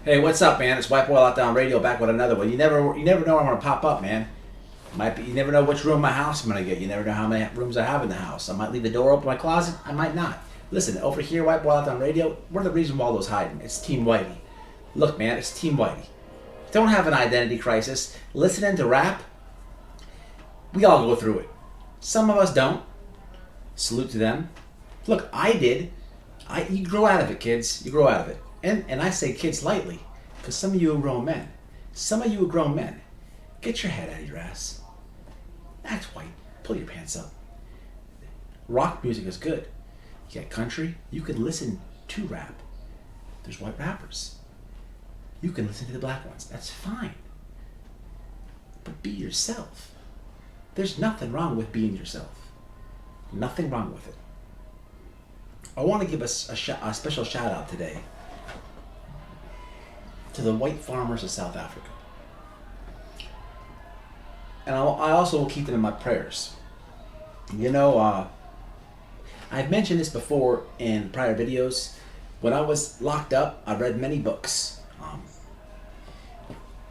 Hey, what's up, man? It's White Boy Lockdown Radio back with another one. You never know where I'm gonna pop up, man. Might be, you never know which room in my house I'm gonna get. You never know how many rooms I have in the house. I might leave the door open in my closet. I might not. Listen, over here, White Boy Lockdown Radio, we're the reason why all those hiding. It's Team Whitey. Look, man, it's Team Whitey. Don't have an identity crisis. Listening to rap, we all go through it. Some of us don't. Salute to them. Look, I did. You grow out of it, kids. You grow out of it. And I say kids lightly, because some of you are grown men. Some of you are grown men. Get your head out of your ass. Act white. Pull your pants up. Rock music is good. You got country. You can listen to rap. There's white rappers. You can listen to the black ones. That's fine. But be yourself. There's nothing wrong with being yourself. Nothing wrong with it. I want to give us a special shout out today to the white farmers of South Africa. And I also will keep them in my prayers. You know, I've mentioned this before in prior videos. When I was locked up, I read many books.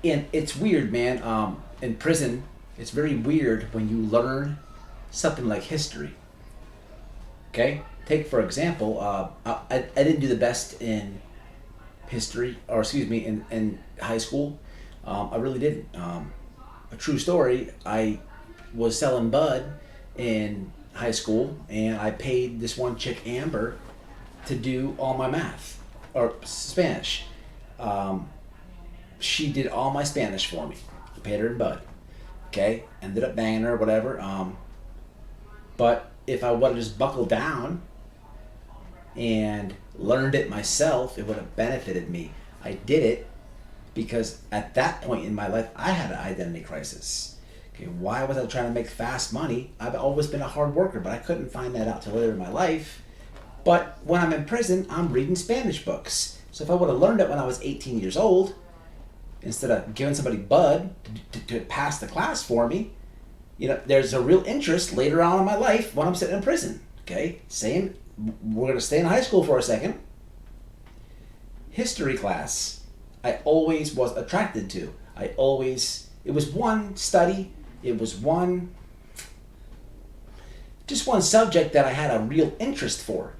And it's weird, man. In prison, it's very weird when you learn something like history. Okay? Take, for example, I didn't do the best in history, or excuse me, in high school. I really didn't. A true story, I was selling bud in high school, and I paid this one chick, Amber, to do all my math, or Spanish. She did all my Spanish for me. I paid her in bud. Okay? Ended up banging her, whatever. But if I would have just buckled down and learned it myself, it would have benefited me. I did it because at that point in my life, I had an identity crisis. Okay, why was I trying to make fast money? I've always been a hard worker, but I couldn't find that out till later in my life. But when I'm in prison, I'm reading Spanish books. So if I would have learned it when I was 18 years old, instead of giving somebody bud to pass the class for me, you know, there's a real interest later on in my life when I'm sitting in prison. Okay, same. We're going to stay in high school for a second. History class, I always was attracted to. It was one study, just one subject that I had a real interest for.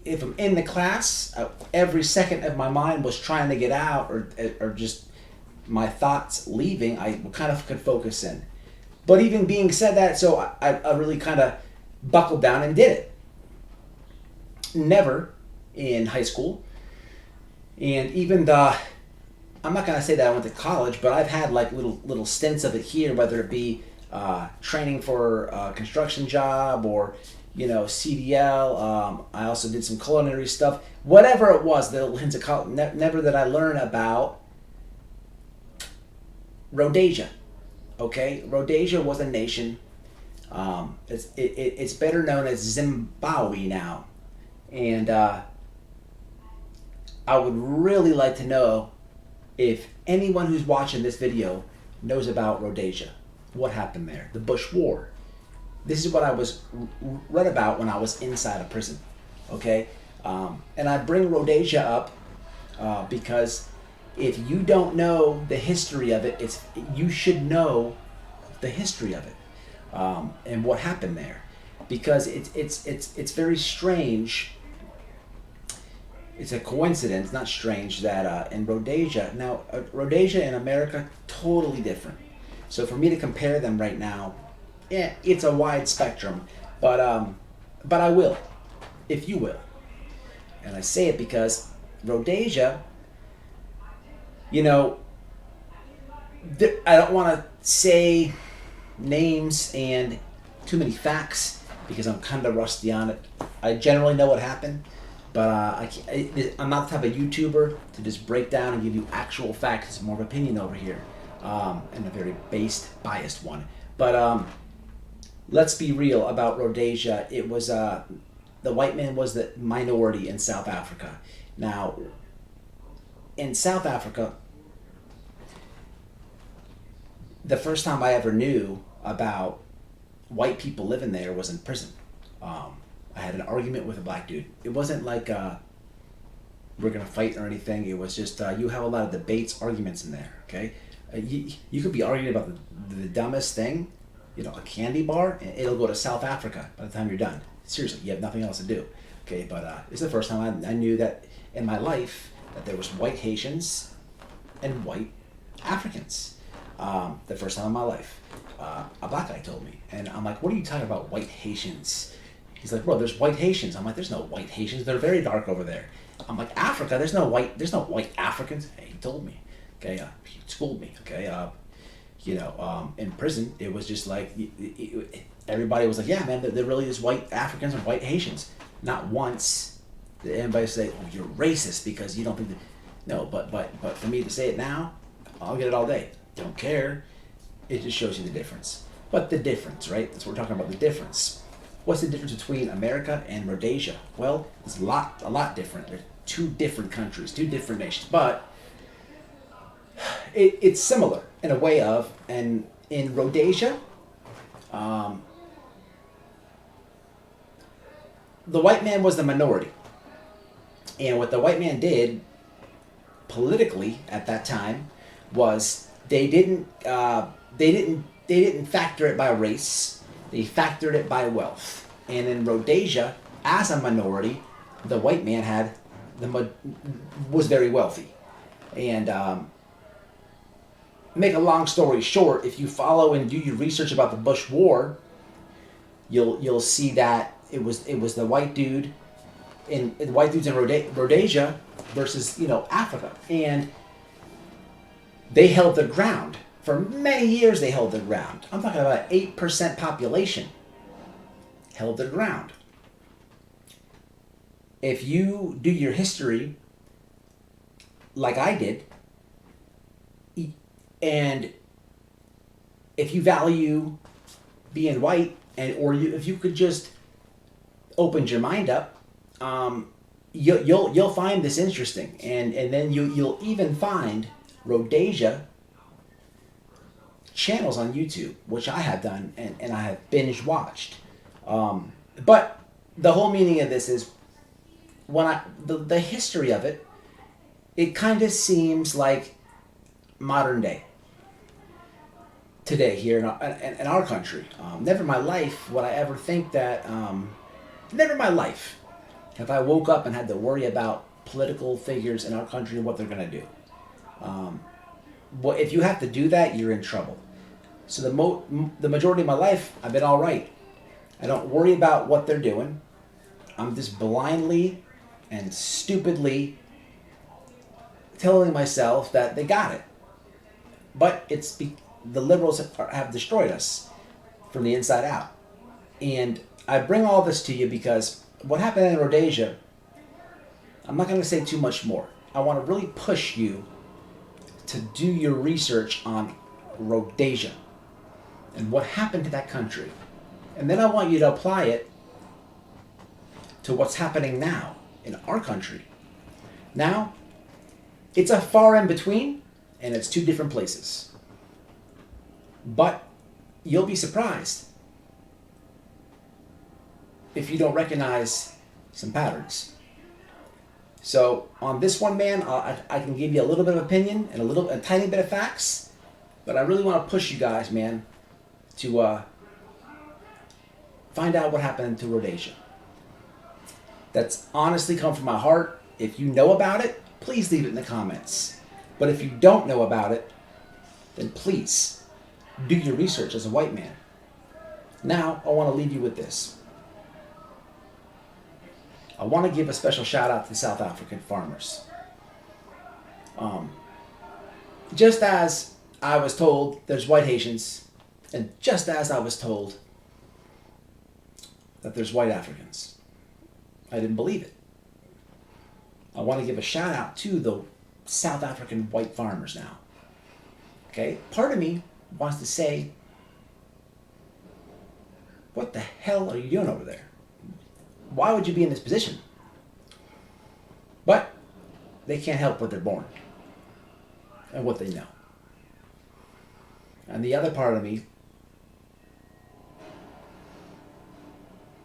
If I'm in the class, every second of my mind was trying to get out, or just my thoughts leaving, I kind of could focus in. But even being said that, so I really kind of buckled down and did it. Never in high school, and even I'm not gonna say that I went to college, but I've had like little stints of it here, whether it be training for a construction job or CDL. I also did some culinary stuff. Whatever it was, the little hints of college. Never that I learned about Rhodesia. Okay, Rhodesia was a nation. It's better known as Zimbabwe now. And I would really like to know if anyone who's watching this video knows about Rhodesia. What happened there? The Bush War. This is what I was read about when I was inside a prison. Okay? And I bring Rhodesia up because if you don't know the history of it, you should know the history of it and what happened there. Because it's very strange. It's a coincidence, not strange, that in Rhodesia, now Rhodesia and America, totally different. So for me to compare them right now, it's a wide spectrum, but I will, if you will. And I say it because Rhodesia, I don't want to say names and too many facts because I'm kind of rusty on it. I generally know what happened. But I'm not the type of YouTuber to just break down and give you actual facts. It's more of opinion over here, and a very biased one. But let's be real about Rhodesia. It was the white man was the minority in South Africa. Now, in South Africa, the first time I ever knew about white people living there was in prison. I had an argument with a black dude. It wasn't like we're gonna fight or anything. It was just you have a lot of debates, arguments in there. Okay, you could be arguing about the dumbest thing, a candy bar, and it'll go to South Africa by the time you're done. Seriously, you have nothing else to do. Okay, but it's the first time I knew that in my life that there was white Haitians and white Africans. The first time in my life, a black guy told me, and I'm like, "What are you talking about, white Haitians?" He's like, "Bro, there's white Haitians." I'm like, "There's no white Haitians. They're very dark over there." I'm like, "Africa, there's no white Africans." Hey, he told me. Okay, he schooled me. Okay, in prison, it was just like everybody was like, "Yeah, man, there really is white Africans and white Haitians." Not once did anybody say, "Oh, you're racist because you don't think that." No, but for me to say it now, I'll get it all day. Don't care. It just shows you the difference. But the difference, right? That's what we're talking about. The difference. What's the difference between America and Rhodesia? Well, it's a lot different. They're two different countries, two different nations, but it's similar in a way of. And in Rhodesia, the white man was the minority, and what the white man did politically at that time was they didn't factor it by race. They factored it by wealth. And in Rhodesia, as a minority, the white man was very wealthy. And make a long story short, if you follow and do your research about the Bush War, you'll see that it was the white dude in Rhodesia versus Africa, and they held their ground for many years. They held their ground. I'm talking about 8% population held their ground. If you do your history like I did, and if you value being white, if you could just open your mind up, you'll find this interesting, and then you'll even find Rhodesia channels on YouTube, which I have done and I have binge watched. But the whole meaning of this is the history of it, it kind of seems like modern day. Today here in our country. Never in my life would I ever think that, never in my life have I woke up and had to worry about political figures in our country and what they're going to do. If you have to do that, you're in trouble. So the majority of my life, I've been all right. I don't worry about what they're doing. I'm just blindly and stupidly telling myself that they got it. But the liberals have destroyed us from the inside out. And I bring all this to you because what happened in Rhodesia, I'm not going to say too much more. I want to really push you to do your research on Rhodesia and what happened to that country. And then I want you to apply it to what's happening now in our country. Now, it's a far in between, and it's two different places. But you'll be surprised if you don't recognize some patterns. So on this one, man, I can give you a little bit of opinion and a tiny bit of facts, but I really want to push you guys, man, to find out what happened to Rhodesia. That's honestly come from my heart. If you know about it, please leave it in the comments. But if you don't know about it, then please do your research as a white man. Now, I want to leave you with this. I want to give a special shout out to the South African farmers. Just as I was told there's white Haitians, and just as I was told that there's white Africans, I didn't believe it. I want to give a shout out to the South African white farmers now. Okay? Part of me wants to say, what the hell are you doing over there? Why would you be in this position? But they can't help what they're born and what they know. And the other part of me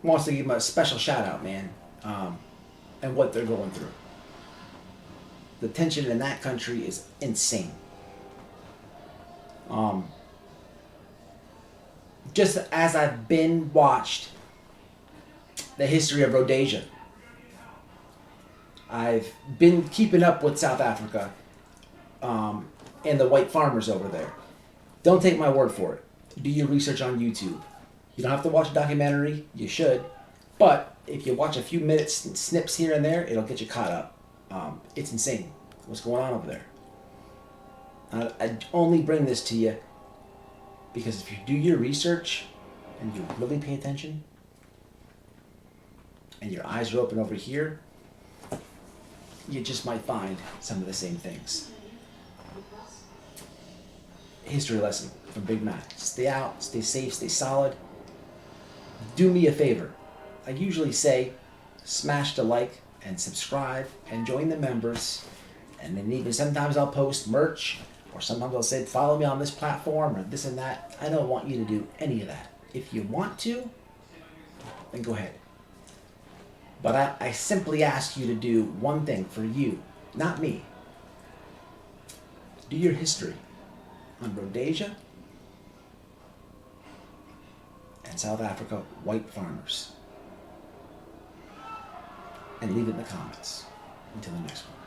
wants to give them a special shout out, man, and what they're going through. The tension in that country is insane. Just as I've watched the history of Rhodesia, I've been keeping up with South Africa and the white farmers over there. Don't take my word for it. Do your research on YouTube. You don't have to watch a documentary. You should. But if you watch a few minutes and snips here and there, it'll get you caught up. It's insane what's going on over there. I only bring this to you because if you do your research and you really pay attention and your eyes are open over here, you just might find some of the same things. History lesson from Big Mac. Stay out, stay safe, stay solid. Do me a favor. I usually say smash the like and subscribe and join the members. And then even sometimes I'll post merch, or sometimes I'll say follow me on this platform or this and that. I don't want you to do any of that. If you want to, then go ahead. But I simply ask you to do one thing for you, not me. Do your history on Rhodesia and South Africa white farmers. And leave it in the comments. Until the next one.